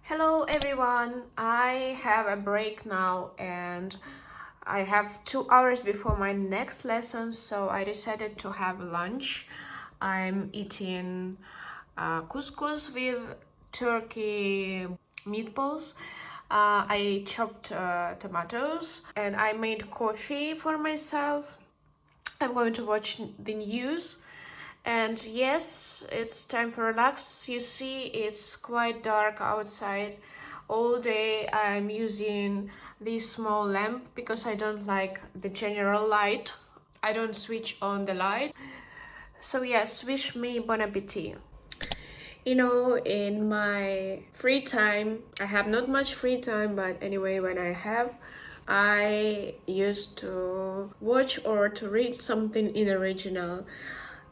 Hello everyone, I have a break now and I have 2 hours before my next lesson, so I decided to have lunch. I'm eating couscous with turkey meatballs. I chopped tomatoes and I made coffee for myself. I'm going to watch the news. And yes, it's time to relax. You see, it's quite dark outside. All day I'm using this small lamp because I don't like the general light. I don't switch on the light. So yes, wish me bon appetit. In my free time, I have not much free time, but anyway, when I have, I used to watch or to read something in original.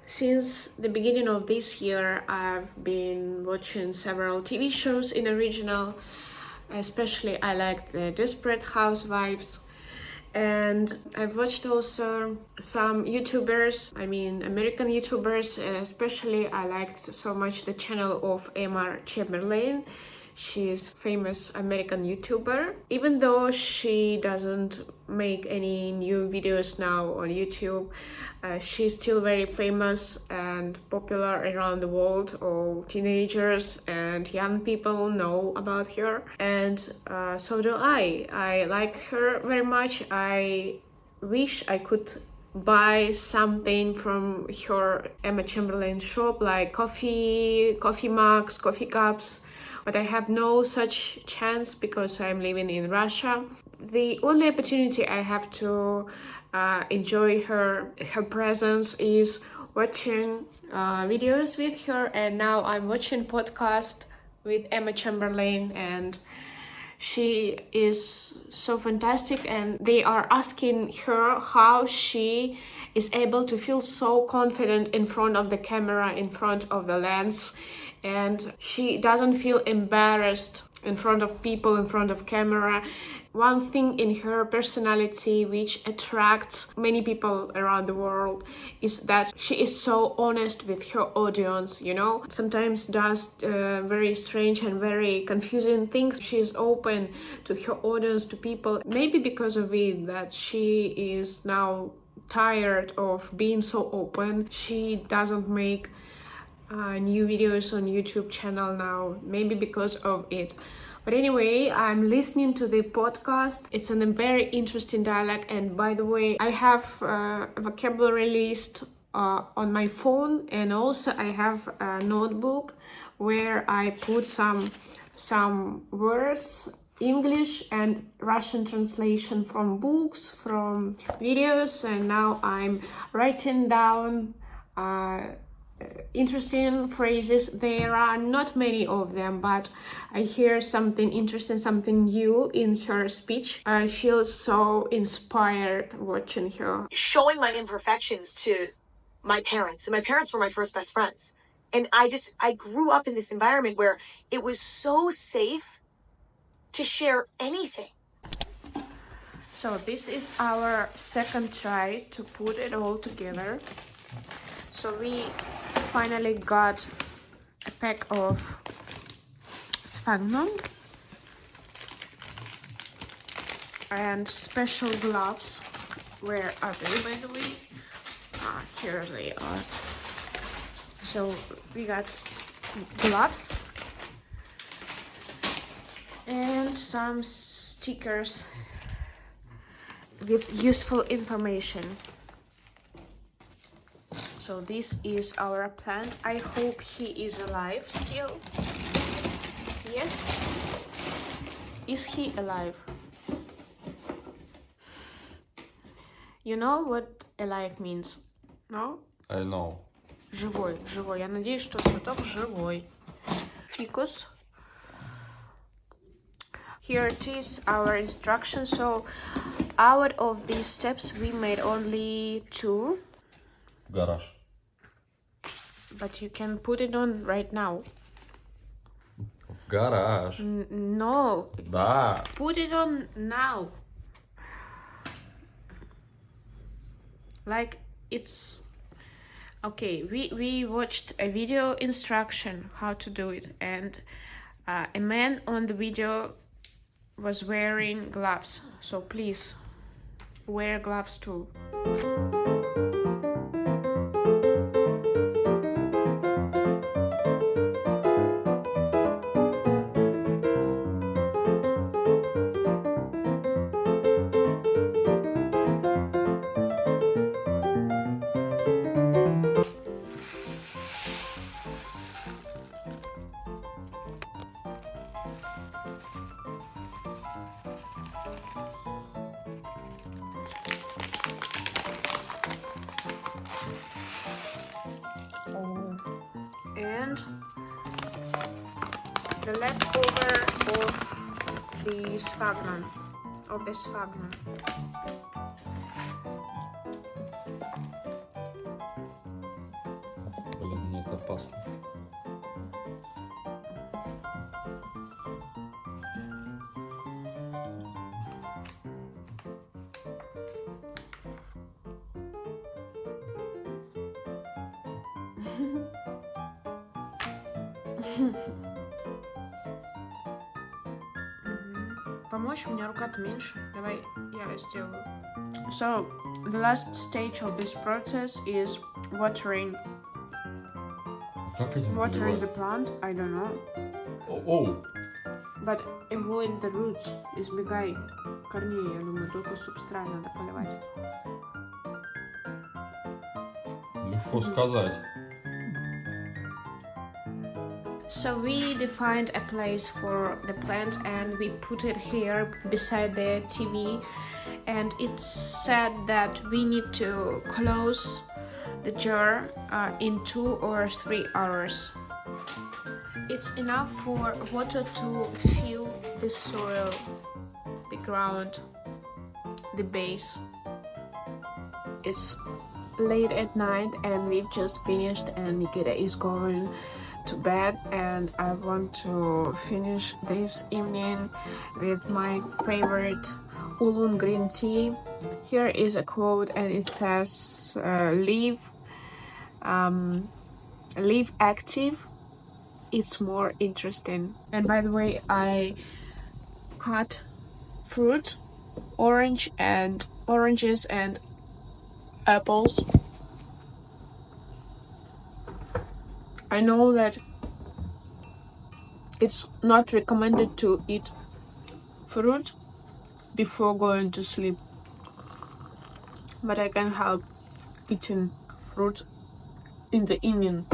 Since the beginning of this year, I've been watching several TV shows in original. Especially, I like the Desperate Housewives. And I've watched also some YouTubers, American YouTubers, especially I liked so much the channel of Emma Chamberlain. She's famous American YouTuber. Even though she doesn't make any new videos now on YouTube, she's still very famous and popular around the world. All teenagers and young people know about her, and so do I. I like her very much. I wish I could buy something from her Emma Chamberlain shop, like coffee mugs, coffee cups, but I have no such chance because I'm living in Russia. The only opportunity I have to enjoy her presence is watching videos with her, and now I'm watching podcast with Emma Chamberlain, and she is so fantastic, and they are asking her how she is able to feel so confident in front of the camera, in front of the lens, and she doesn't feel embarrassed in front of people, in front of camera. One thing in her personality which attracts many people around the world is that she is so honest with her audience, sometimes does very strange and very confusing things. She is open to her audience, to people, maybe because of it that she is now tired of being so open. She doesn't make new videos on YouTube channel now, maybe because of it. But anyway, I'm listening to the podcast. It's a very interesting dialect, and by the way, I have a vocabulary list on my phone, and also I have a notebook where I put some words, English and Russian translation from books, from videos, and now I'm writing down interesting phrases. There are not many of them, but I hear something interesting, something new in her speech. I feel so inspired watching her. Showing my imperfections to my parents, and my parents were my first best friends. And I grew up in this environment where it was so safe to share anything. So this is our second try to put it all together. So we finally got a pack of sphagnum and special gloves. Where are they, by the way? Here they are. So we got gloves and some stickers with useful information. So this is our plant. I hope he is alive still. Yes? Is he alive? You know what alive means? No? I know. Живой. Я надеюсь, что цветок живой. Ficus. Here it is, our instructions. So out of these steps we made only 2. Garage. But you can put it on right now. В гараж. No. Да. Put it on now. Like it's okay. We watched a video instruction how to do it, and A man on the video was wearing gloves, so please wear gloves too. And the leftover of the sphagnum, Блин, нет, опасно. Помочь? У меня рука-то меньше. Давай я сделаю. So, the last stage of this process is watering Как этим the поливать? plant. I don't know. Оу! But avoid the roots. Избегай корней, я думаю, только субстрат надо поливать. Легко сказать. So we defined a place for the plant and we put it here beside the TV, and it said that we need to close the jar in 2 or 3 hours. It's enough for water to fill the soil, the ground, the base. It's late at night and we've just finished and Nikita is going to bed, and I want to finish this evening with my favorite oolong green tea. Here is a quote and it says live active, it's more interesting. And by the way, I cut fruit, oranges and apples. I know that it's not recommended to eat fruit before going to sleep, but I can help eating fruit in the evening.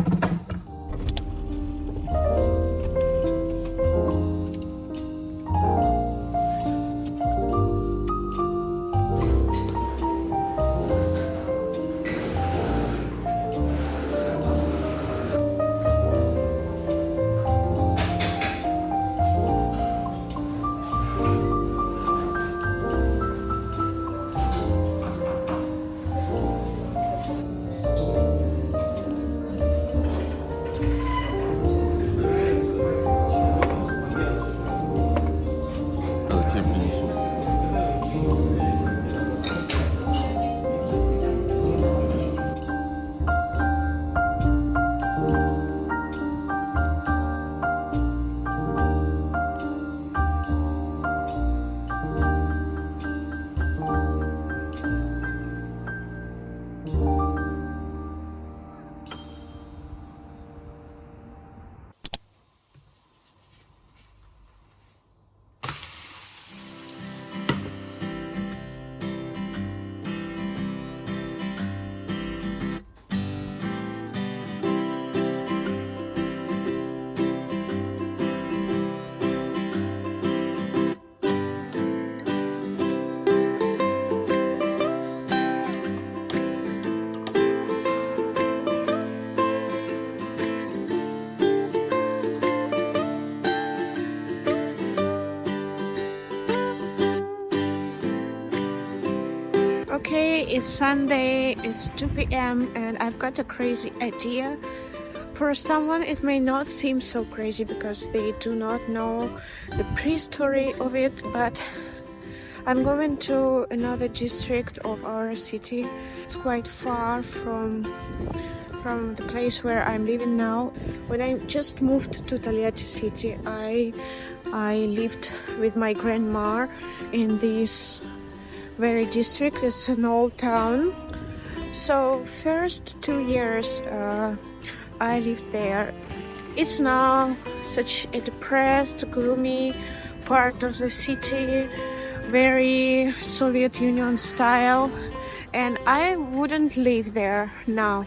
Когда тебе принесу. Okay, it's Sunday, it's 2 p.m. and I've got a crazy idea. For someone it may not seem so crazy because they do not know the pre-story of it, but I'm going to another district of our city. It's quite far from from the place where I'm living now. When I just moved to Togliatti city, I lived with my grandma in this very district. It's an old town. So first 2 years I lived there. It's now such a depressed, gloomy part of the city, very Soviet Union style, and I wouldn't live there now.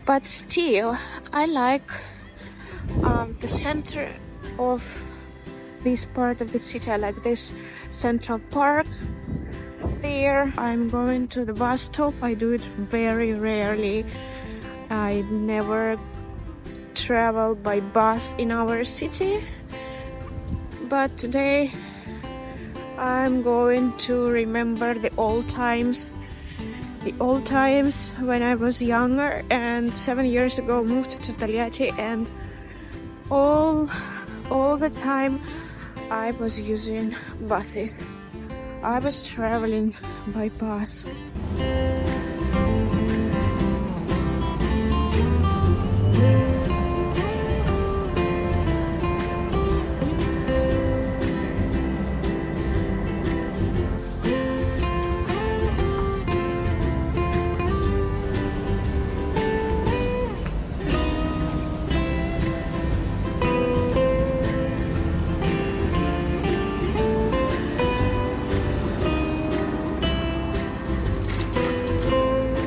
But still, I like the center of this part of the city. I like this Central Park. There, I'm going to the bus stop. I do it very rarely. I never travel by bus in our city. But today, I'm going to remember the old times. The old times when I was younger and 7 years ago moved to Togliatti, and all the time I was using buses. I was traveling by bus.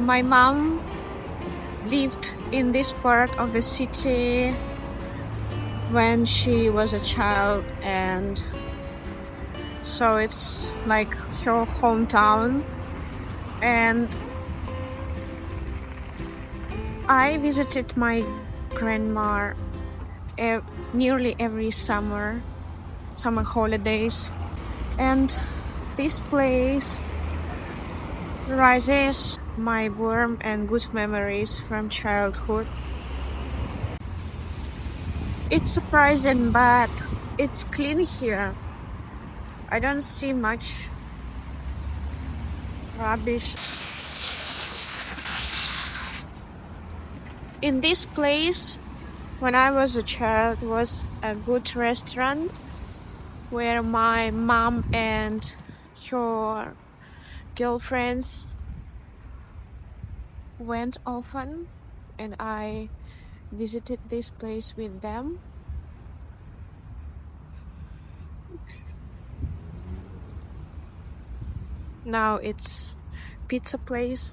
My mom lived in this part of the city when she was a child, and so it's like her hometown. And I visited my grandma nearly every summer holidays, and this place raises my warm and good memories from childhood. It's surprising, but it's clean here. I don't see much rubbish. In this place, when I was a child, was a good restaurant where my mom and her girlfriends went often, and I visited this place with them. Now it's pizza place.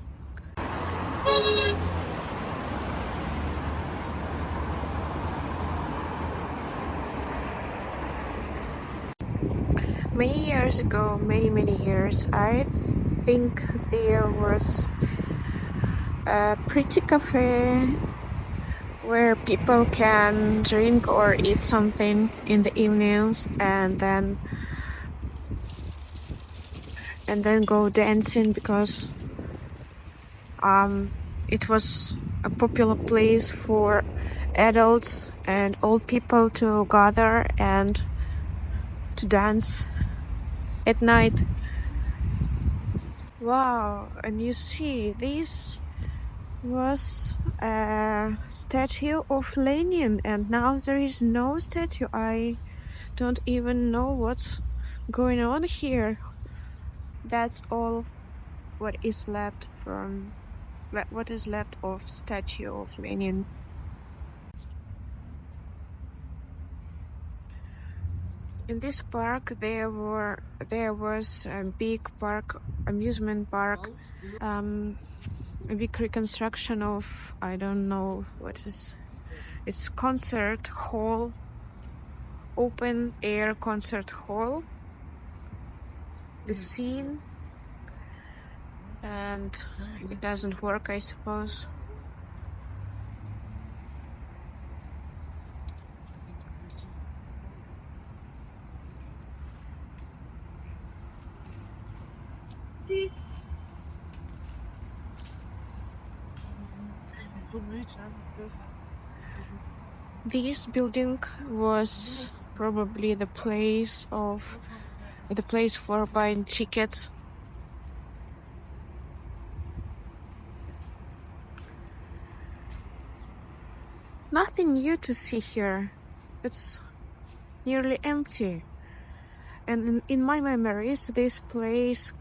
Many years ago, many years, I think there was a pretty cafe where people can drink or eat something in the evenings, and then go dancing, because it was a popular place for adults and old people to gather and to dance at night. Wow, and you see, this was a statue of Lenin, and now there is no statue. I don't even know what's going on here. That's all what is left of statue of Lenin. In this park, there was a big amusement park, a big reconstruction of, I don't know what is, it's concert hall, open air concert hall, the scene, and it doesn't work, I suppose. This building was probably the place for buying tickets. Nothing new to see here. It's nearly empty. And in my memories, this place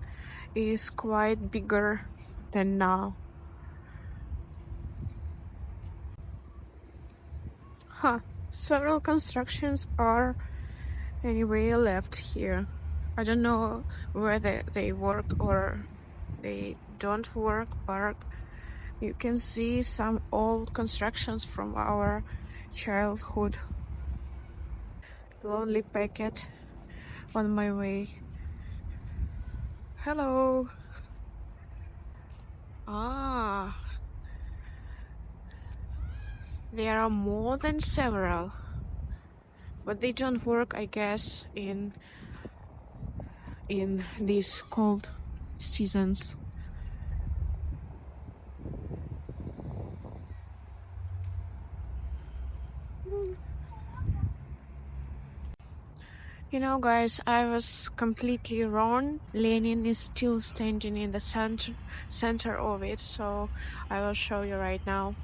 is quite bigger than now. Huh. Several constructions are anyway left here. I don't know whether they work or they don't work, but you can see some old constructions from our childhood. Lonely packet on my way. Hello. Ah, there are more than several, but they don't work, I guess, in these cold seasons. You know, guys, I was completely wrong. Lenin is still standing in the center of it, so I will show you right now.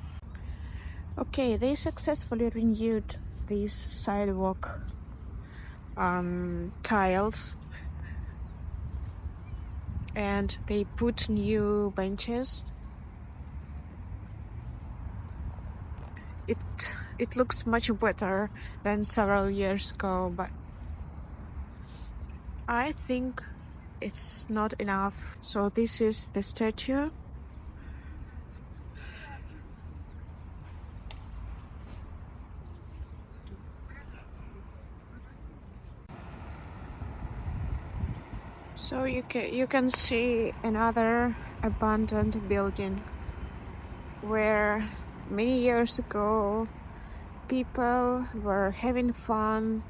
Okay, they successfully renewed these sidewalk tiles, and they put new benches. It looks much better than several years ago, but I think it's not enough. So this is the statue. So you can see another abandoned building where many years ago people were having fun,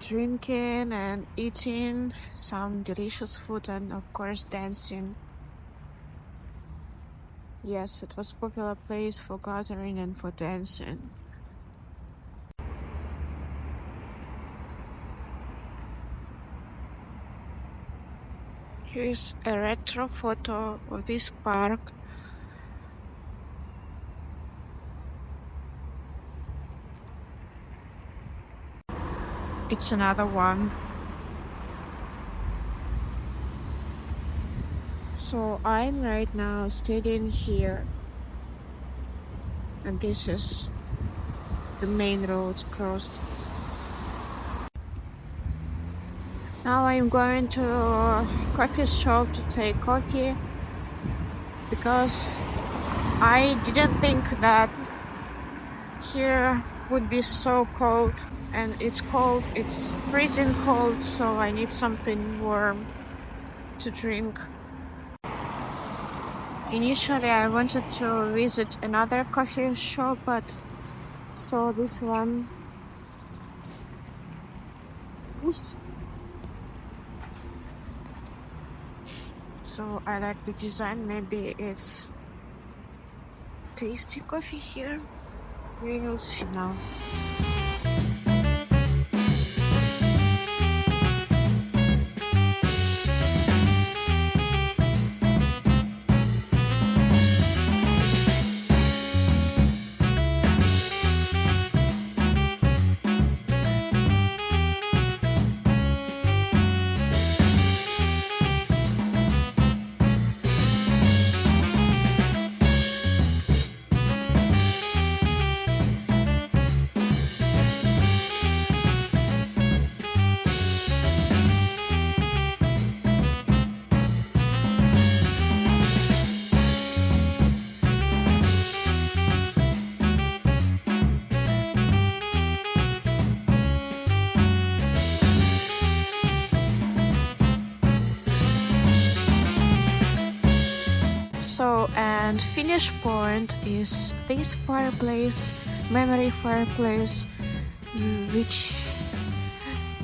drinking and eating some delicious food, and of course dancing. Yes, it was a popular place for gathering and for dancing. Here's a retro photo of this park. It's another one. So I'm right now standing here, and this is the main road crossed. Now I'm going to a coffee shop to take coffee, because I didn't think that here would be so cold, and it's cold, it's freezing cold, so I need something warm to drink. Initially I wanted to visit another coffee shop, but saw this one. Oof. So I like the design. Maybe it's tasty coffee here. We will see now. So, and finish point is this fireplace, memory fireplace, which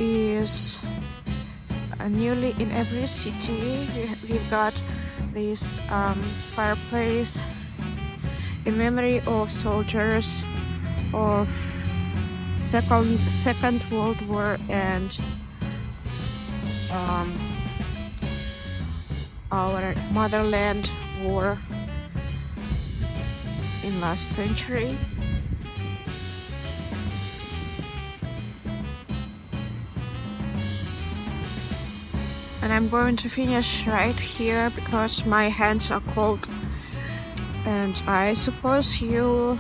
is newly in every city. We've got this fireplace in memory of soldiers of Second World War and our motherland war in last century. And I'm going to finish right here because my hands are cold. And I suppose you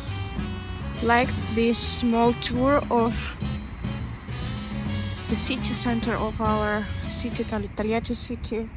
liked this small tour of the city center of our city, Taliati city.